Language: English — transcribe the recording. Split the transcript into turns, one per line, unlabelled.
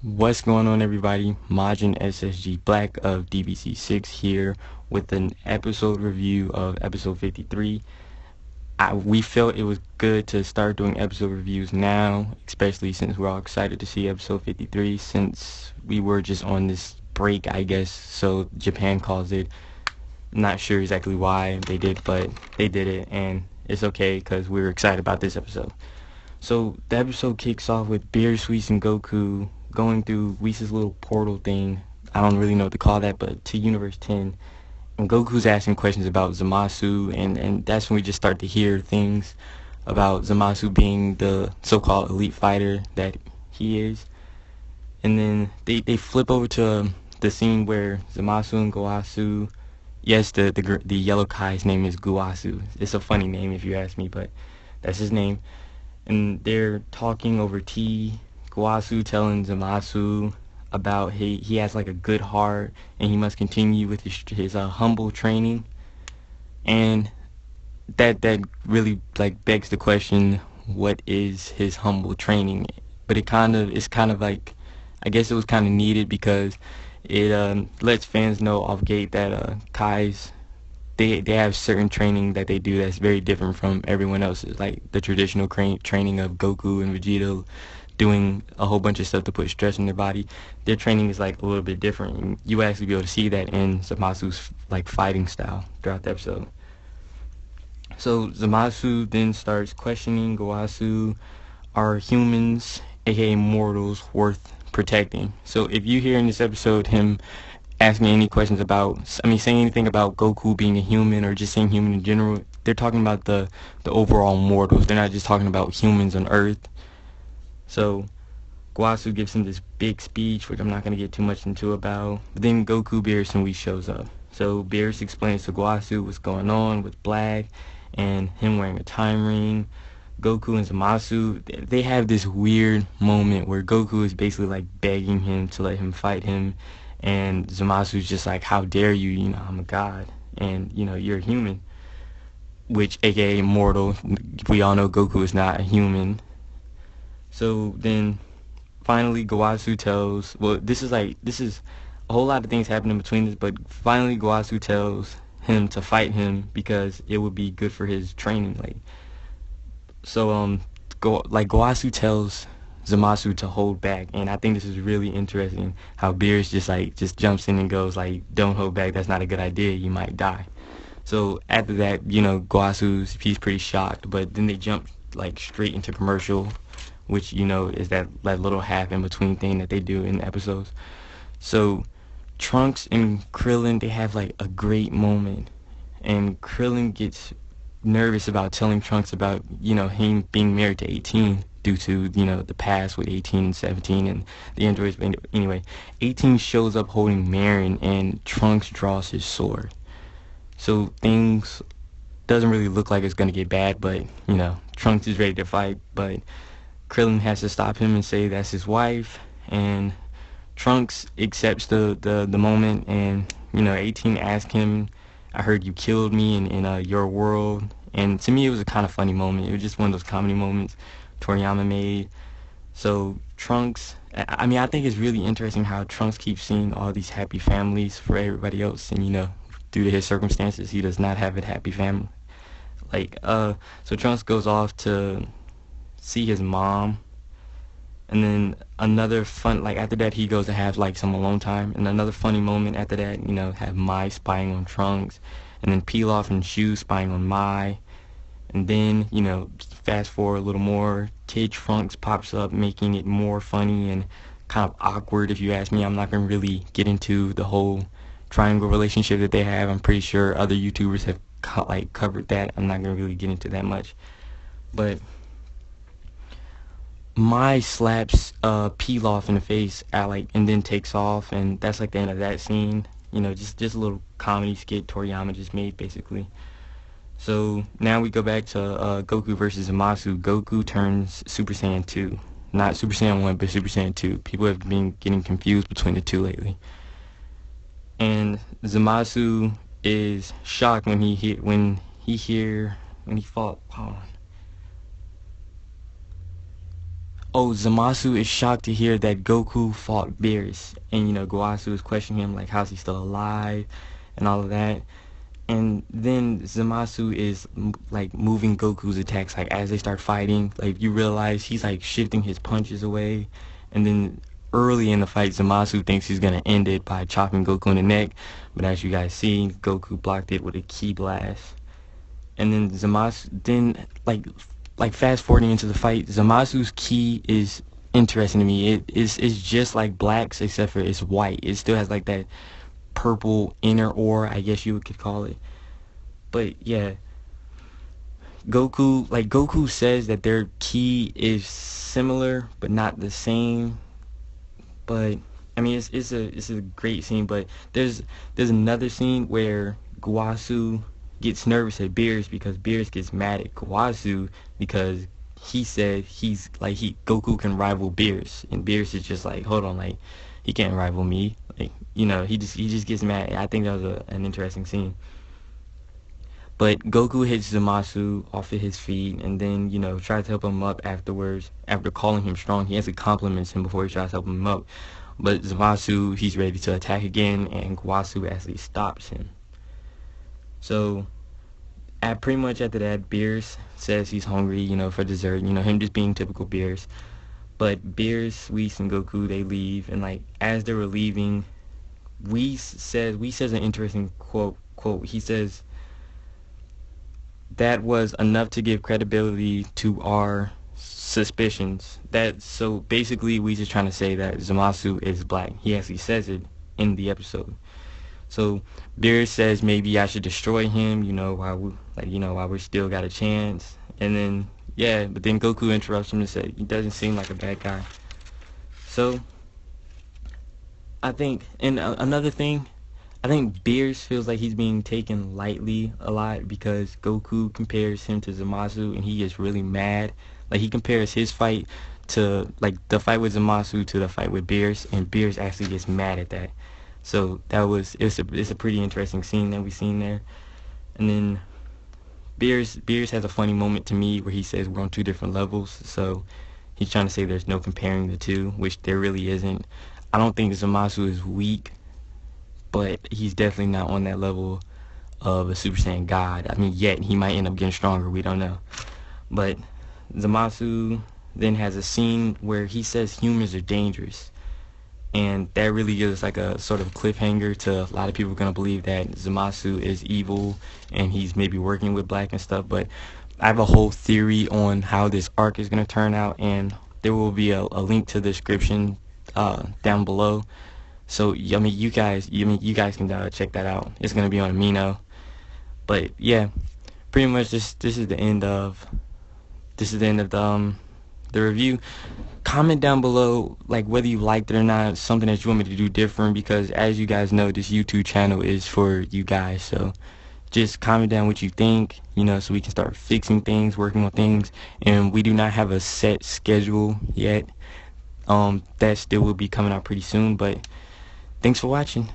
What's going on, everybody? MajinSSGblack of DBC6 here with an episode review of episode 53. We felt it was good to start doing episode reviews now, especially since we're all excited to see episode 53, since we were just on this break, I guess, so Japan calls it. Not sure exactly why they did, but they did it, and it's okay because we were excited about this episode. So the episode kicks off with Beerus, Whis, and Goku going through Whis' little portal thing. I don't really know what to call that, but to Universe 10. And Goku's asking questions about Zamasu, and that's when we just start to hear things about Zamasu being the so-called elite fighter that he is. And then they flip over to the scene where Zamasu and Goasu, yes, the yellow Kai's name is Guasu. It's a funny name if you ask me, but that's his name. And they're talking over tea. Guasu telling Zamasu about he has like a good heart and he must continue with his humble training. And that really like begs the question, what is his humble training? But it's kind of like, I guess it was kind of needed because it lets fans know off gate that Kai's they have certain training that they do that's very different from everyone else's, like the traditional training of Goku and Vegeta doing a whole bunch of stuff to put stress in their body. Their training is like a little bit different, and you actually be able to see that in Zamasu's like fighting style throughout the episode. So Zamasu then starts questioning Goasu, are humans, aka mortals, worth protecting? So if you hear in this episode him asking any questions about, saying anything about Goku being a human or just saying human in general, they're talking about the overall mortals. They're not just talking about humans on Earth. So Guasu gives him this big speech, which I'm not going to get too much into about. But then Goku, Beerus, and Whis shows up. So Beerus explains to Guasu what's going on with Black and him wearing a time ring. Goku and Zamasu, they have this weird moment where Goku is basically like begging him to let him fight him, and Zamasu's just like, how dare you, I'm a god, and you're a human, which aka mortal. We all know Goku is not a human. So then finally Gowasu tells, well, this is a whole lot of things happening between this, but finally Gowasu tells him to fight him because it would be good for his training. Gowasu tells Zamasu to hold back, and I think this is really interesting how Beerus just jumps in and goes like, don't hold back, that's not a good idea, you might die. So after that, he's pretty shocked, but then they jump like straight into commercial, which is that little half in between thing that they do in episodes. So Trunks and Krillin, they have like a great moment, and Krillin gets nervous about telling Trunks about him being married to 18 due to the past with 18 and 17 and the androids. But anyway, 18 shows up holding Marin, and Trunks draws his sword. So things doesn't really look like it's gonna get bad, but Trunks is ready to fight, but Krillin has to stop him and say that's his wife, and Trunks accepts the moment, and 18 asks him, I heard you killed me in your world. And to me it was a kind of funny moment. It was just one of those comedy moments Toriyama made. So Trunks, I think it's really interesting how Trunks keeps seeing all these happy families for everybody else, and due to his circumstances he does not have a happy family. So Trunks goes off to see his mom, and then another fun, after that he goes to have some alone time, and another funny moment after that, have Mai spying on Trunks, and then Pilaf and Shu spying on Mai, and then fast forward a little more, Kid Trunks pops up, making it more funny and kind of awkward if you ask me. I'm not gonna really get into the whole triangle relationship that they have. I'm pretty sure other YouTubers have covered that. I'm not gonna really get into that much, but Mai slaps Pilaf in the face and then takes off, and that's the end of that scene. Just a little comedy skit Toriyama just made basically. So now we go back to Goku versus Zamasu. Goku turns Super Saiyan 2. Not Super Saiyan 1, but Super Saiyan 2. People have been getting confused between the two lately. And Zamasu is shocked when he fought. Hold on. Oh, Zamasu is shocked to hear that Goku fought Beerus, and Gowasu is questioning him like, how's he still alive, and all of that. And then Zamasu is like moving Goku's attacks, like as they start fighting, like you realize he's like shifting his punches away, and then early in the fight, Zamasu thinks he's gonna end it by chopping Goku in the neck, but as you guys see, Goku blocked it with a ki blast. And then Zamasu, then like fast forwarding into the fight, Zamasu's ki is interesting to me. It's just like Black's, except for it's white. It still has like that purple inner ore, I guess you could call it. But yeah, Goku says that their ki is similar but not the same. But I mean, it's a great scene. But there's another scene where Guasu gets nervous at Beerus because Beerus gets mad at Guasu because he said Goku can rival Beerus, and Beerus is just like, hold on, like he can't rival me. Like he just gets mad. I think that was an interesting scene. But Goku hits Zamasu off of his feet and then, tries to help him up afterwards. After calling him strong, he actually compliments him before he tries to help him up. But Zamasu, he's ready to attack again, and Guasu actually stops him. So, pretty much after that, Beerus says he's hungry, for dessert. Him just being typical Beerus. But Beerus, Whis, and Goku, they leave, and like as they were leaving, Whis says an interesting quote. He says, that was enough to give credibility to our suspicions. So basically we just trying to say that Zamasu is black. He actually says it in the episode. So Beerus says maybe I should destroy him, while we still got a chance. And then but then Goku interrupts him and says he doesn't seem like a bad guy. So I think, and another thing, I think Beerus feels like he's being taken lightly a lot because Goku compares him to Zamasu and he gets really mad. Like he compares his fight to like the fight with Zamasu to the fight with Beerus, and Beerus actually gets mad at that. So it's a pretty interesting scene that we seen there. And then Beerus has a funny moment to me where he says we're on two different levels. So he's trying to say there's no comparing the two, which there really isn't. I don't think Zamasu is weak, but he's definitely not on that level of a Super Saiyan God. I mean, yet he might end up getting stronger. We don't know. But Zamasu then has a scene where he says humans are dangerous, and that really gives us like a sort of cliffhanger to a lot of people gonna believe that Zamasu is evil and he's maybe working with Black and stuff. But I have a whole theory on how this arc is gonna turn out, and there will be a link to the description down below. So you guys can check that out. It's gonna be on Amino. But yeah, pretty much this is the end of the review. Comment down below like whether you liked it or not, something that you want me to do different, because as you guys know, this YouTube channel is for you guys. So just comment down what you think, so we can start fixing things, working on things. And we do not have a set schedule yet. That still will be coming out pretty soon, but thanks for watching.